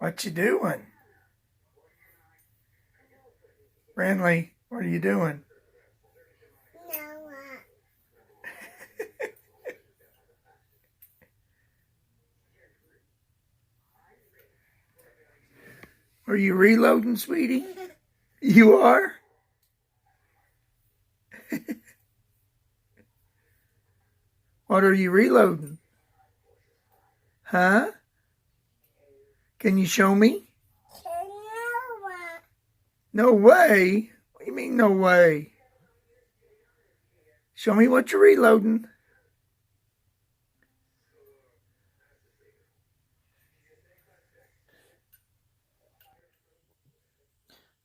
What you doing? Friendly, what are you doing? No. Are you reloading, sweetie? You are? What are you reloading? Huh? Can you show me? No way? What do you mean no way? Show me what you're reloading.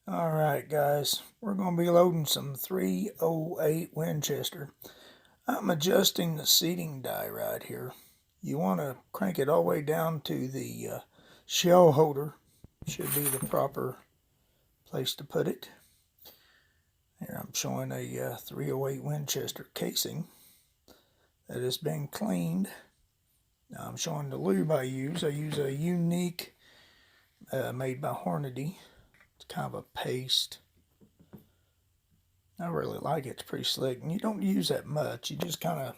Alright guys, we're going to be loading some 308 Winchester. I'm adjusting the seating die right here. You want to crank it all the way down to the shell holder. Should be the proper place to put it. Here I'm showing a 308 Winchester casing that has been cleaned. Now I'm showing the lube I use. I use a unique made by Hornady. It's kind of a paste. I really like it. It's pretty slick. And you don't use that much. You just kind of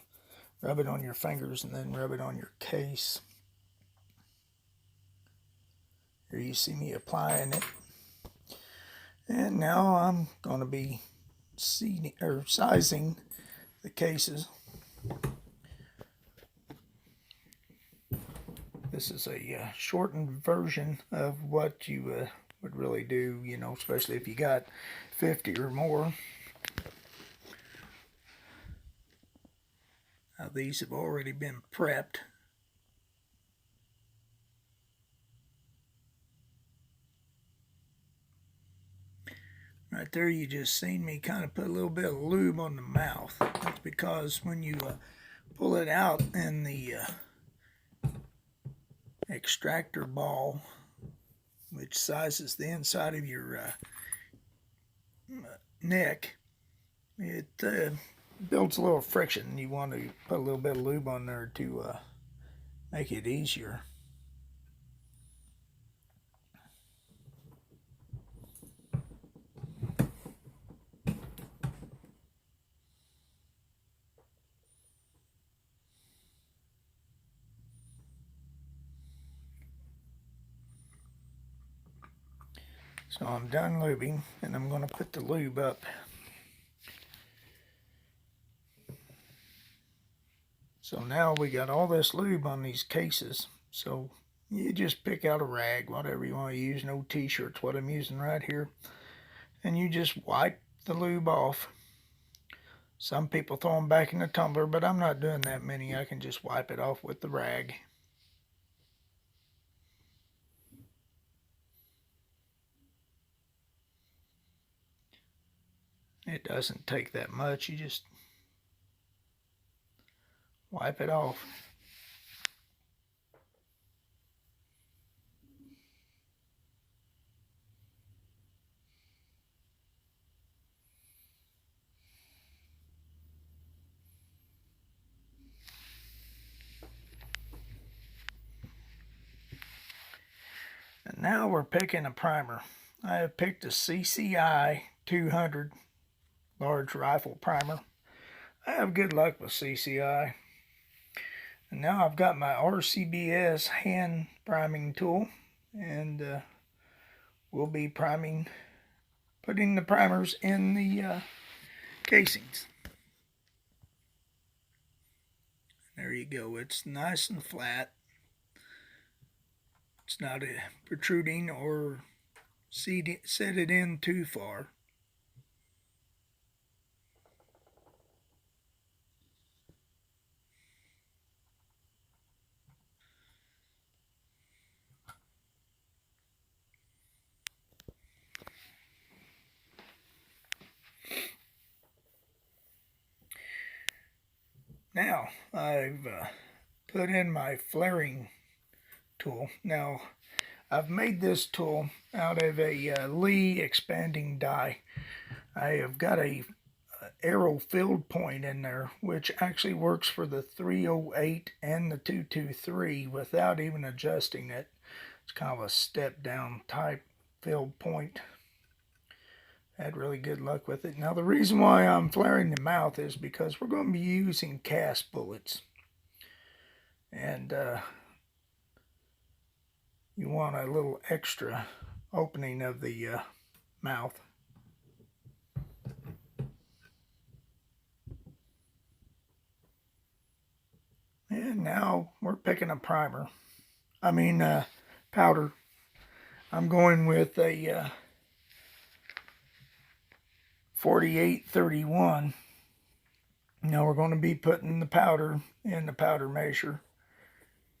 rub it on your fingers and then rub it on your case. Here you see me applying it. And now I'm going to be sizing the cases. This is a shortened version of what you would really do, you know, especially if you got 50 or more. Now these have already been prepped. Right there you just seen me kind of put a little bit of lube on the mouth. That's because when you pull it out in the extractor ball, which sizes the inside of your neck, it builds a little friction. You want to put a little bit of lube on there to make it easier. So I'm done lubing, and I'm going to put the lube up. So now we got all this lube on these cases. So you just pick out a rag, whatever you want to use. No t-shirts, what I'm using right here. And you just wipe the lube off. Some people throw them back in the tumbler, but I'm not doing that many. I can just wipe it off with the rag. It doesn't take that much. You just wipe it off. And now we're picking a primer. I have picked a CCI 200 large rifle primer. I have good luck with CCI. And now I've got my RCBS hand priming tool, and we'll be putting the primers in the casings. There you go. It's nice and flat. It's not protruding or set it in too far. Now I've put in my flaring tool. Now I've made this tool out of a Lee expanding die. I have got a arrow field point in there, which actually works for the 308 and the 223 without even adjusting it. It's kind of a step down type filled point. Had really good luck with it. Now the reason why I'm flaring the mouth is because we're going to be using cast bullets. And you want a little extra opening of the mouth. And now we're picking a primer. Powder. I'm going with a 4831. Now we're going to be putting the powder in the powder measure.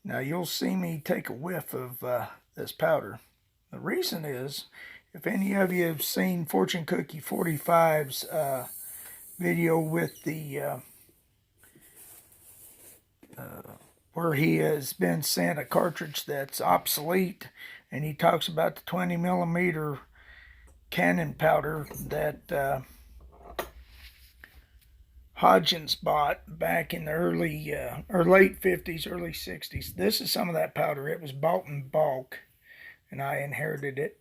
Now you'll see me take a whiff of this powder. The reason is, if any of you have seen Fortune Cookie 45's video with the where he has been sent a cartridge that's obsolete, and he talks about the 20 millimeter cannon powder that Hodgins bought back in the early or late 50s, early 60s. This is some of that powder. It was bought in bulk, and I inherited it.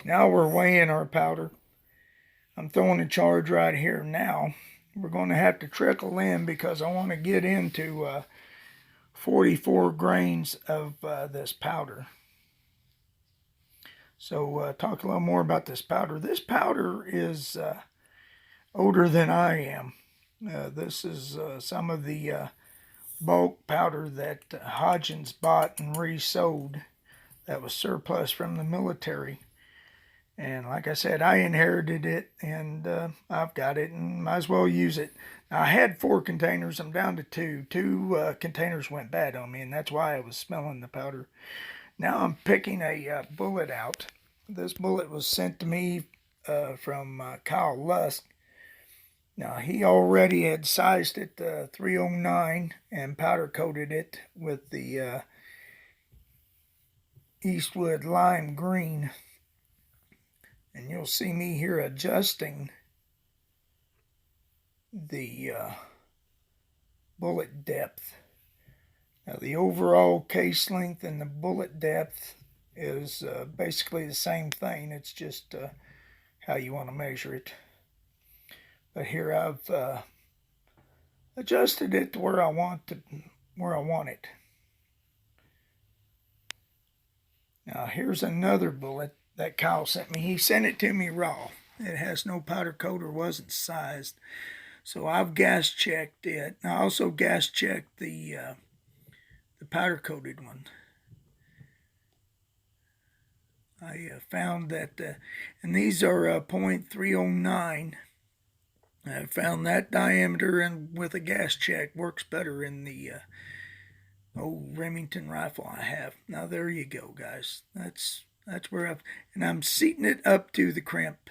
Now we're weighing our powder. I'm throwing a charge right here now. We're going to have to trickle in because I want to get into 44 grains of this powder. So talk a little more about this powder. This powder is older than I am. This is some of the bulk powder that Hodgins bought and resold that was surplus from the military. And like I said, I inherited it, and I've got it, and might as well use it. Now, I had 4 containers. I'm down to 2. 2 containers went bad on me, and that's why I was smelling the powder. Now I'm picking a bullet out. This bullet was sent to me from Kyle Lusk. Now, he already had sized it 309 and powder coated it with the Eastwood lime green. And you'll see me here adjusting the bullet depth. Now, the overall case length and the bullet depth is basically the same thing. It's just how you want to measure it. But here I've adjusted it to where I want it. Now, here's another bullet that Kyle sent me. He sent it to me raw. It has no powder coat or wasn't sized. So I've gas checked it. I also gas checked the powder coated one. I found that, and these are .309. I found that diameter, and with a gas check, works better in the old Remington rifle I have. Now there you go, guys. That's where I'm seating it up to the crimp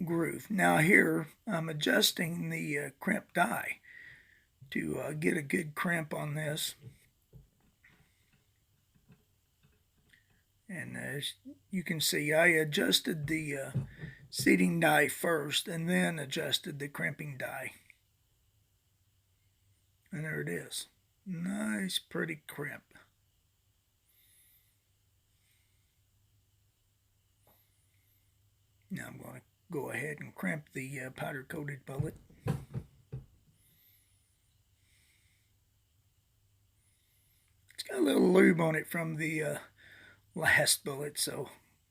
groove. Now here I'm adjusting the crimp die to get a good crimp on this. And as you can see, I adjusted the seating die first and then adjusted the crimping die. And there it is. Nice, pretty crimp. Now I'm going to go ahead and crimp the powder-coated bullet. It's got a little lube on it from the last bullet, so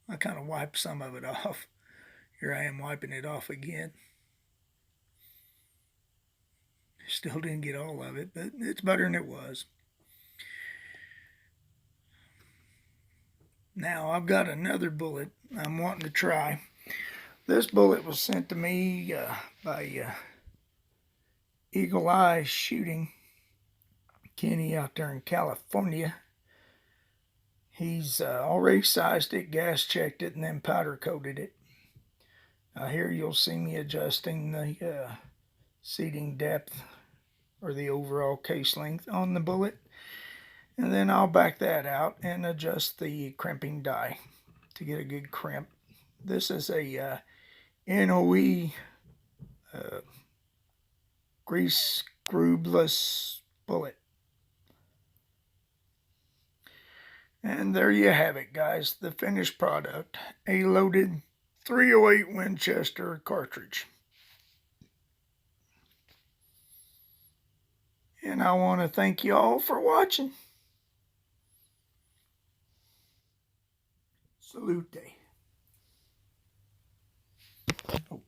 I kind of wiped some of it off. Here I am wiping it off again. Still didn't get all of it, but it's better than it was. Now I've got another bullet I'm wanting to try. This bullet was sent to me by Eagle Eye Shooting, Kenny out there in California. He's already sized it, gas checked it, and then powder coated it. Now here you'll see me adjusting the seating depth or the overall case length on the bullet. And then I'll back that out and adjust the crimping die to get a good crimp. This is a NOE grease screwless bullet. And there you have it, guys, the finished product, a loaded 308 Winchester cartridge. And I want to thank you all for watching. Salute. Oh.